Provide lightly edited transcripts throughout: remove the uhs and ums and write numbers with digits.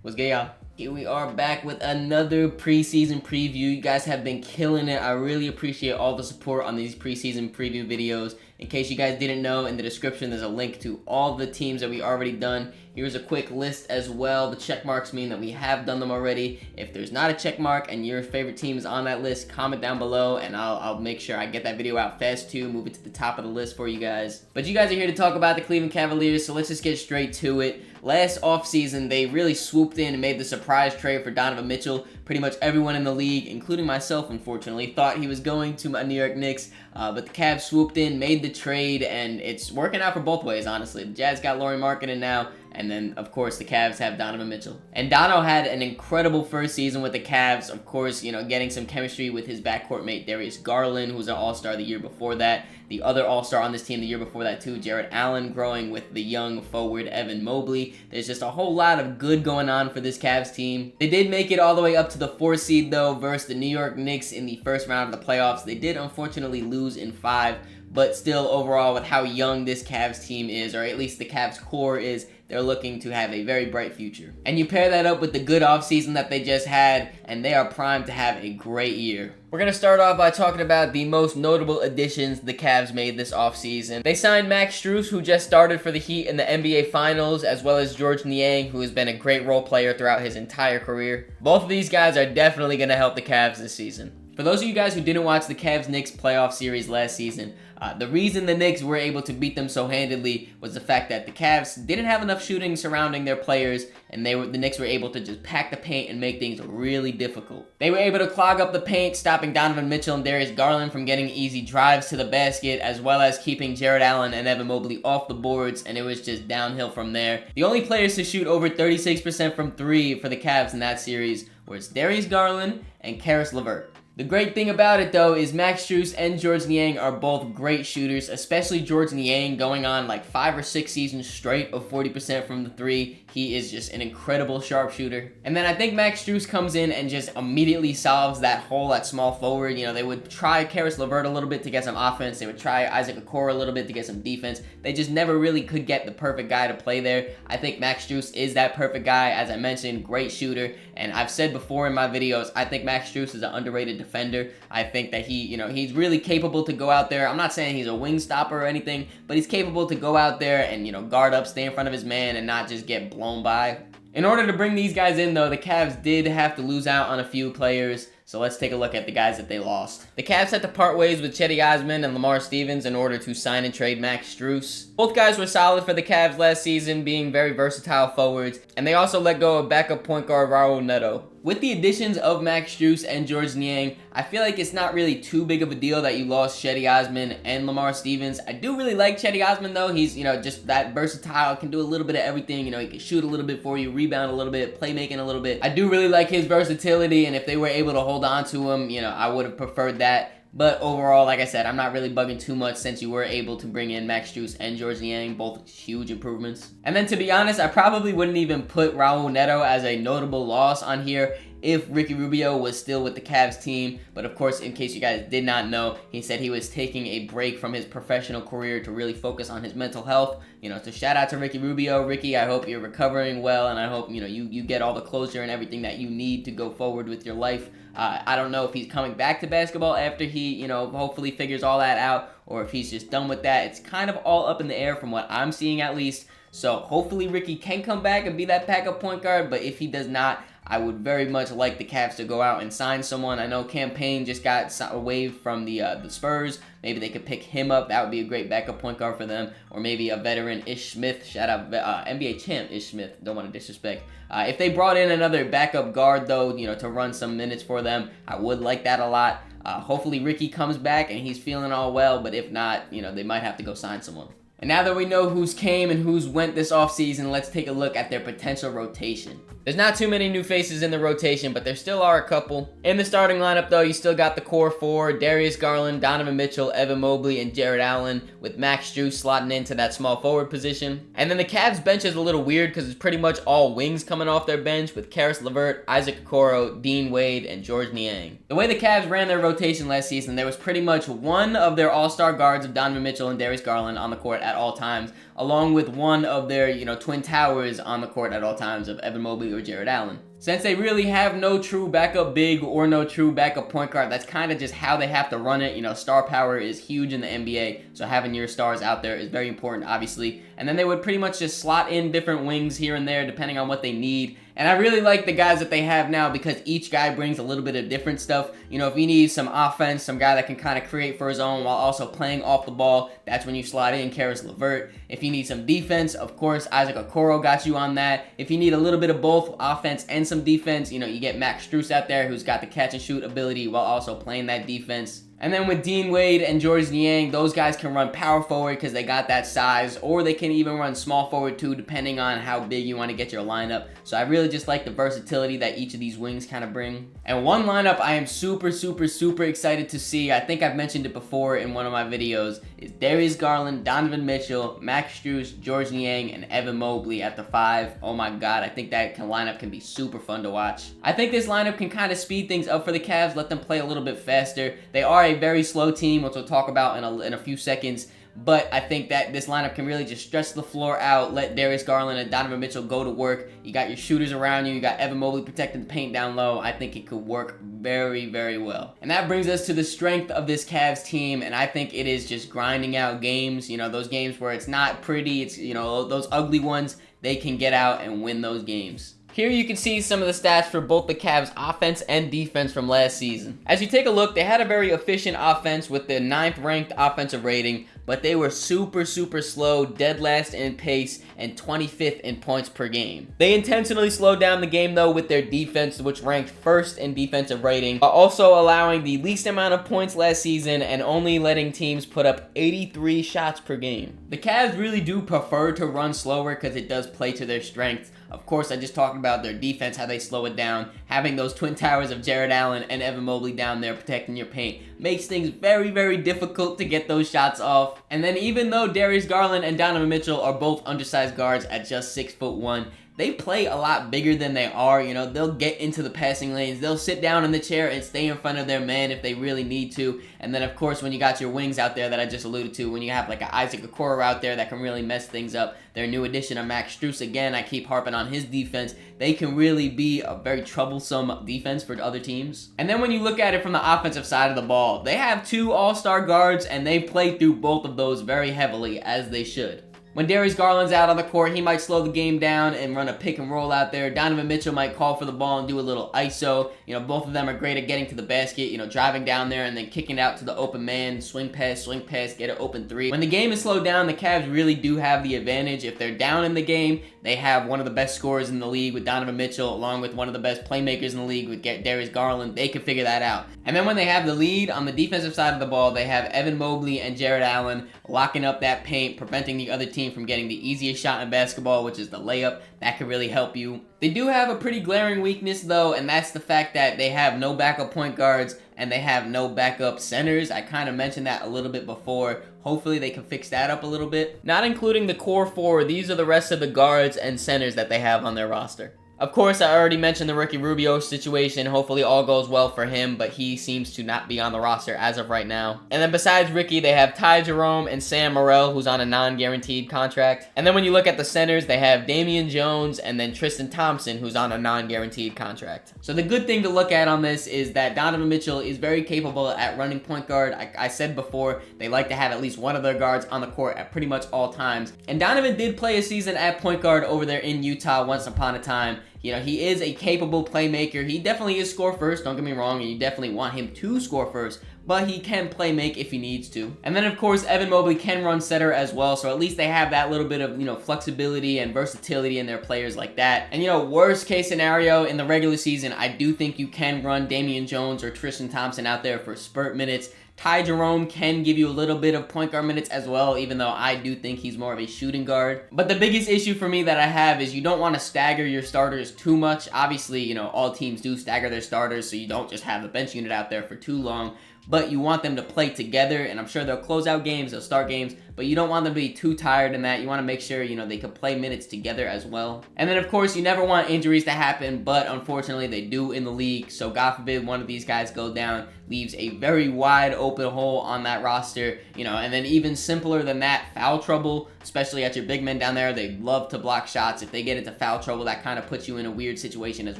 What's good, y'all? Here we are back with another preseason preview. You guys have been killing it. I really appreciate all the support on these preseason preview videos. In case you guys didn't know, in the description there's a link to all the teams that we already done. Here's a quick list as well. The check marks mean that we have done them already. If there's not a check mark and your favorite team is on that list, comment down below and I'll make sure I get that video out fast too, move it to the top of the list for you guys. But you guys are here to talk about the Cleveland Cavaliers, so let's just get straight to it. Last offseason, they really swooped in and made the surprise trade for Donovan Mitchell. Pretty much everyone in the league, including myself, unfortunately, thought he was going to my New York Knicks. But the Cavs swooped in, made the trade, and it's working out for both ways, honestly. The Jazz got Lauri Markkanen now, and then, of course, the Cavs have Donovan Mitchell. And Dono had an incredible first season with the Cavs, of course, getting some chemistry with his backcourt mate, Darius Garland, who was an All-Star the year before that. The other All-Star on this team the year before that, too, Jarrett Allen, growing with the young forward Evan Mobley. There's just a whole lot of good going on for this Cavs team. They did make it all the way up to the 4th seed, though, versus the New York Knicks in the first round of the playoffs. They did, unfortunately, lose in 5, but still, overall, with how young this Cavs team is, or at least the Cavs core is, they're looking to have a very bright future. And you pair that up with the good offseason that they just had, and they are primed to have a great year. We're going to start off by talking about the most notable additions the Cavs made this offseason. They signed Max Strus, who just started for the Heat in the NBA Finals, as well as Georges Niang, who has been a great role player throughout his entire career. Both of these guys are definitely going to help the Cavs this season. For those of you guys who didn't watch the Cavs-Knicks playoff series last season, the reason the Knicks were able to beat them so handedly was the fact that the Cavs didn't have enough shooting surrounding their players, and the Knicks were able to just pack the paint and make things really difficult. They were able to clog up the paint, stopping Donovan Mitchell and Darius Garland from getting easy drives to the basket, as well as keeping Jarrett Allen and Evan Mobley off the boards, and it was just downhill from there. The only players to shoot over 36% from 3 for the Cavs in that series was Darius Garland and Caris LeVert. The great thing about it, though, is Max Strus and Georges Niang are both great shooters, especially Georges Niang going on like 5 or 6 seasons straight of 40% from the 3. He is just an incredible sharpshooter. And then I think Max Strus comes in and just immediately solves that hole at small forward. They would try Caris LeVert a little bit to get some offense. They would try Isaac Okoro a little bit to get some defense. They just never really could get the perfect guy to play there. I think Max Strus is that perfect guy. As I mentioned, great shooter. And I've said before in my videos, I think Max Strus is an underrated defender. I think that he's really capable to go out there. I'm not saying he's a wing stopper or anything, but he's capable to go out there and, guard up, stay in front of his man, and not just get blown by. In order to bring these guys in, though, the Cavs did have to lose out on a few players. So let's take a look at the guys that they lost. The Cavs had to part ways with Cedi Osman and Lamar Stevens in order to sign and trade Max Strus. Both guys were solid for the Cavs last season, being very versatile forwards, and they also let go of backup point guard Raul Neto. With the additions of Max Strus and Georges Niang, I feel like it's not really too big of a deal that you lost Cedi Osman and Lamar Stevens. I do really like Cedi Osman, though. He's, just that versatile, can do a little bit of everything. He can shoot a little bit for you, rebound a little bit, playmaking a little bit. I do really like his versatility, and if they were able to hold on to him, I would have preferred that. But overall, like I said, I'm not really bugging too much since you were able to bring in Max Strus and Georges Niang, both huge improvements. And then, to be honest, I probably wouldn't even put Raul Neto as a notable loss on here if Ricky Rubio was still with the Cavs team. But of course, in case you guys did not know, he said he was taking a break from his professional career to really focus on his mental health. So shout out to Ricky Rubio. Ricky, I hope you're recovering well, and I hope, you get all the closure and everything that you need to go forward with your life. I don't know if he's coming back to basketball after he, hopefully figures all that out, or if he's just done with that. It's kind of all up in the air from what I'm seeing, at least. So hopefully Ricky can come back and be that backup point guard, but if he does not, I would very much like the Cavs to go out and sign someone. I know Cam Payne just got waived from the Spurs. Maybe they could pick him up. That would be a great backup point guard for them. Or maybe a veteran Ish Smith. Shout out NBA champ Ish Smith. Don't want to disrespect. If they brought in another backup guard, though, to run some minutes for them, I would like that a lot. Hopefully Ricky comes back and he's feeling all well. But if not, they might have to go sign someone. And now that we know who's came and who's went this offseason, let's take a look at their potential rotation. There's not too many new faces in the rotation, but there still are a couple. In the starting lineup, though, you still got the core four: Darius Garland, Donovan Mitchell, Evan Mobley, and Jarrett Allen, with Max Strus slotting into that small forward position. And then the Cavs bench is a little weird because it's pretty much all wings coming off their bench, with Caris LeVert, Isaac Okoro, Dean Wade, and Georges Niang. The way the Cavs ran their rotation last season, there was pretty much one of their all-star guards of Donovan Mitchell and Darius Garland on the court at all times, along with one of their, twin towers on the court at all times of Evan Mobley or Jared Allen. Since they really have no true backup big or no true backup point guard, that's kind of just how they have to run it. Star power is huge in the NBA, so having your stars out there is very important, obviously. And then they would pretty much just slot in different wings here and there depending on what they need. And I really like the guys that they have now because each guy brings a little bit of different stuff. If you need some offense, some guy that can kind of create for his own while also playing off the ball, that's when you slide in Karis LeVert. If you need some defense, of course, Isaac Okoro got you on that. If you need a little bit of both offense and some defense, you get Max Strus out there who's got the catch and shoot ability while also playing that defense. And then with Dean Wade and George Niang, those guys can run power forward because they got that size, or they can even run small forward too, depending on how big you want to get your lineup. So I really just like the versatility that each of these wings kind of bring. And one lineup I am super excited to see, I think I've mentioned it before in one of my videos, is Darius Garland, Donovan Mitchell, Max Strus, George Niang, and Evan Mobley at the 5. Oh my god, I think that lineup can be super fun to watch. I think this lineup can kind of speed things up for the Cavs, let them play a little bit faster. They are a very slow team, which we'll talk about in a few seconds. But I think that this lineup can really just stretch the floor out, let Darius Garland and Donovan Mitchell go to work. You got your shooters around you. You got Evan Mobley protecting the paint down low. I think it could work very well. And that brings us to the strength of this Cavs team, and I think it is just grinding out games. Those games where it's not pretty, it's, those ugly ones, they can get out and win those games. Here you can see some of the stats for both the Cavs offense and defense from last season. As you take a look, they had a very efficient offense with the 9th ranked offensive rating, but they were super slow, dead last in pace, and 25th in points per game. They intentionally slowed down the game though with their defense, which ranked 1st in defensive rating, while also allowing the least amount of points last season and only letting teams put up 83 shots per game. The Cavs really do prefer to run slower because it does play to their strengths. Of course, I just talked about their defense, how they slow it down. Having those twin towers of Jared Allen and Evan Mobley down there protecting your paint makes things very difficult to get those shots off. And then even though Darius Garland and Donovan Mitchell are both undersized guards at just 6'1", they play a lot bigger than they are. They'll get into the passing lanes. They'll sit down in the chair and stay in front of their man if they really need to. And then, of course, when you got your wings out there that I just alluded to, when you have like an Isaac Okoro out there that can really mess things up, their new addition of Max Strus, again, I keep harping on his defense. They can really be a very troublesome defense for other teams. And then when you look at it from the offensive side of the ball, they have 2 all-star guards, and they play through both of those very heavily, as they should. When Darius Garland's out on the court, he might slow the game down and run a pick and roll out there. Donovan Mitchell might call for the ball and do a little ISO. Both of them are great at getting to the basket, driving down there and then kicking out to the open man, swing pass, get an open 3. When the game is slowed down, the Cavs really do have the advantage. If they're down in the game, they have one of the best scorers in the league with Donovan Mitchell, along with one of the best playmakers in the league with Darius Garland. They can figure that out. And then when they have the lead on the defensive side of the ball, they have Evan Mobley and Jared Allen locking up that paint, preventing the other team from getting the easiest shot in basketball, which is the layup. That could really help you. They do have a pretty glaring weakness though, and that's the fact that they have no backup point guards and they have no backup centers. I kind of mentioned that a little bit before. Hopefully they can fix that up a little bit. Not including the core 4, these are the rest of the guards and centers that they have on their roster. Of course, I already mentioned the Ricky Rubio situation. Hopefully all goes well for him, but he seems to not be on the roster as of right now. And then besides Ricky, they have Ty Jerome and Sam Morrell, who's on a non-guaranteed contract. And then when you look at the centers, they have Damian Jones and then Tristan Thompson, who's on a non-guaranteed contract. So the good thing to look at on this is that Donovan Mitchell is very capable at running point guard. I said before, they like to have at least one of their guards on the court at pretty much all times. And Donovan did play a season at point guard over there in Utah once upon a time. He is a capable playmaker. He definitely is score first, don't get me wrong, and you definitely want him to score first, but he can play make if he needs to. And then, of course, Evan Mobley can run center as well, so at least they have that little bit of, flexibility and versatility in their players like that. And, worst case scenario in the regular season, I do think you can run Damian Jones or Tristan Thompson out there for spurt minutes. Ty Jerome can give you a little bit of point guard minutes as well, even though I do think he's more of a shooting guard. But the biggest issue for me that I have is you don't want to stagger your starters too much. Obviously, all teams do stagger their starters, so you don't just have the bench unit out there for too long. But you want them to play together, and I'm sure they'll close out games, they'll start games, but you don't want them to be too tired in that. You want to make sure, they can play minutes together as well. And then, of course, you never want injuries to happen, but unfortunately they do in the league, so God forbid one of these guys go down, leaves a very wide open hole on that roster, and then even simpler than that, foul trouble. especially at your big men down there. They love to block shots. If they get into foul trouble, that kind of puts you in a weird situation as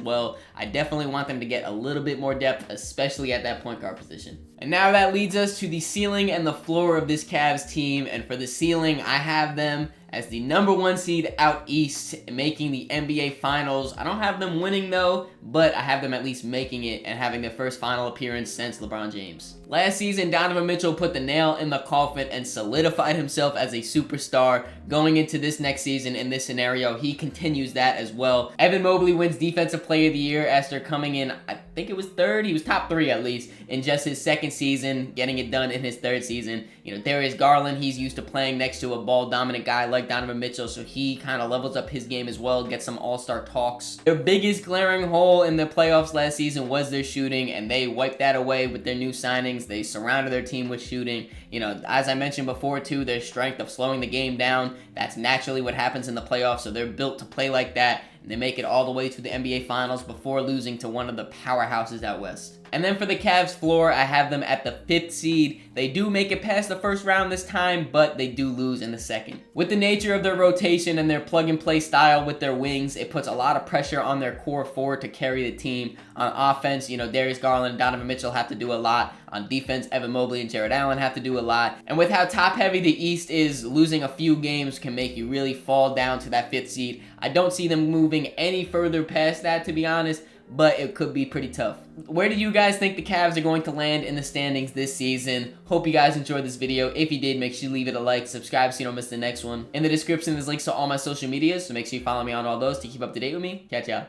well. I definitely want them to get a little bit more depth, especially at that point guard position. And now that leads us to the ceiling and the floor of this Cavs team. And for the ceiling, I have them as the #1 seed out east, making the NBA Finals. I don't have them winning though, but I have them at least making it and having their first final appearance since LeBron James. Last season, Donovan Mitchell put the nail in the coffin and solidified himself as a superstar. Going into this next season in this scenario, he continues that as well. Evan Mobley wins Defensive Player of the Year after coming in, I think it was third. He was top 3 at least in just his second season, getting it done in his third season. You know, Darius Garland, he's used to playing next to a ball-dominant guy like Donovan Mitchell, so he kind of levels up his game as well, gets some all-star talks. Their biggest glaring hole in the playoffs last season was their shooting, and they wiped that away with their new signings. They surrounded their team with shooting. You know, as I mentioned before too, their strength of slowing the game down, that's naturally what happens in the playoffs, so they're built to play like that. And they make it all the way to the NBA Finals before losing to one of the powerhouses out west. And then for the Cavs floor, I have them at the 5th seed. They do make it past the first round this time, but they do lose in the second. With the nature of their rotation and their plug-and-play style with their wings, it puts a lot of pressure on their core four to carry the team. On offense, you know, Darius Garland and Donovan Mitchell have to do a lot. On defense, Evan Mobley and Jared Allen have to do a lot. And with how top-heavy the East is, losing a few games can make you really fall down to that 5th seed. I don't see them moving any further past that, to be honest, but it could be pretty tough. Where do you guys think the Cavs are going to land in the standings this season? Hope you guys enjoyed this video. If you did, make sure you leave it a like, subscribe so you don't miss the next one. In the description, there's links to all my social medias, so make sure you follow me on all those to keep up to date with me. Catch ya.